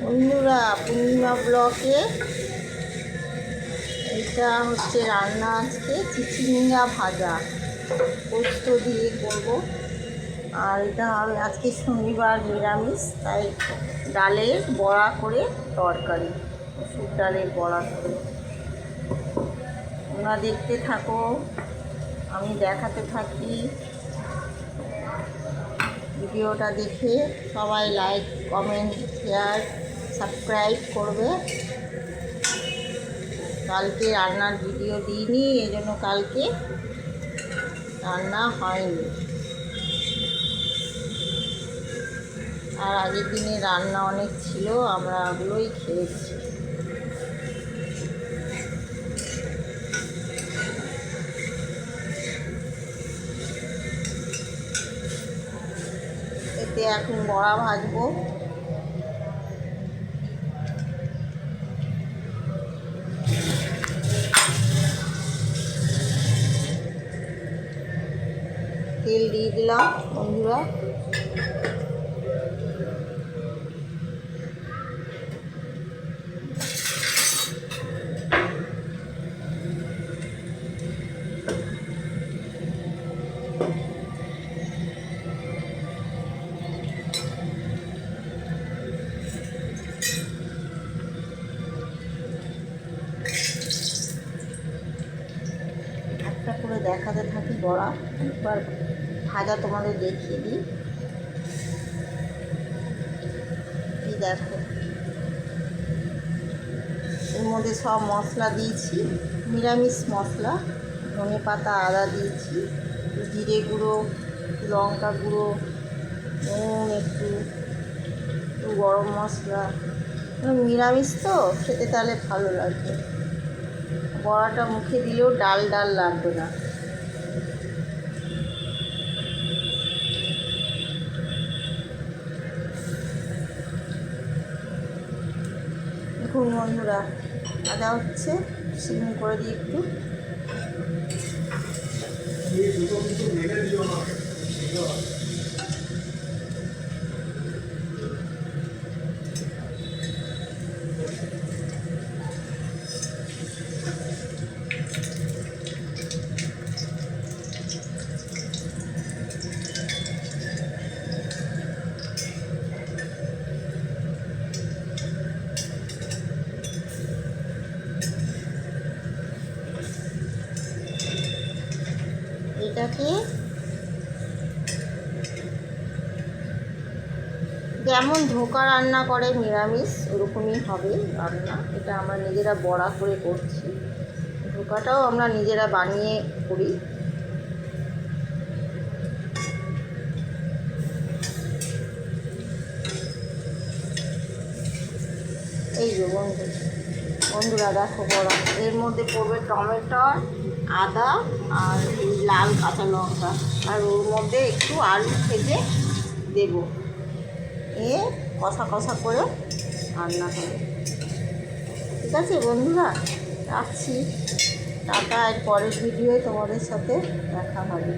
বন্ধুরা, পূর্ণিমা ব্লকে এটা হচ্ছে রান্না। আজকে চিচিঙ্গা ভাজা পোস্ত দিয়ে করবো। আর এটা হবে আজকে শনিবার, নিরামিষ, তাই ডালের বড়া করে তরকারি, মসুর ডালের বড়া করে। তোমরা দেখতে থাকো, আমি দেখাতে থাকি। ভিডিওটা দেখে সবাই লাইক, কমেন্ট, শেয়ার, সাবস্ক্রাইব করবে। কালকে রান্নার ভিডিও দিইনি, এই জন্য কালকে রান্না হয়নি। আর আগের দিনে রান্না অনেক ছিল, আমরা ওগুলোই খেয়েছি। এতে এখন বড়া ভাজবো। তেল দিয়ে দিলাম বন্ধুরা। একটা করে দেখাতে থাকি বড়া, একবার ভাজা তোমাদের দেখিয়ে দিই। এই দেখো, এর মধ্যে সব মশলা দিয়েছি, নিরামিষ মশলা। ধনে পাতা, আদা দিয়েছি, জিরে গুঁড়ো, লঙ্কা গুঁড়ো, নুন, একটু গরম মশলা। নিরামিষ তো খেতে তাহলে ভালো লাগবে। বড়াটা মুখে দিলেও ডাল ডাল লাগবে না। দেখুন বন্ধুরা, ভাজা হচ্ছে, সিম করে দিই একটু। এটাকে যেমন ধোকা রান্না করে নিরামিষ, ওরকমই হবে রান্না। এটা আমরা নিজেরা বড়া করে করছি। ধোকাটাও আমরা নিজেরা বানিয়ে করি। এই যে বন্ধুরা দেখো বড়া, এর মধ্যে পড়বে টমেটো, আদা আর লাল কাঁচা লঙ্কা, আর ওর মধ্যে একটু আলু ভেজে দেব। কষা কষা করে রান্না হবে। ঠিক আছে বন্ধুরা, রাখছি। টাটা। এর পরের ভিডিওয়ে তোমাদের সাথে দেখা হবে।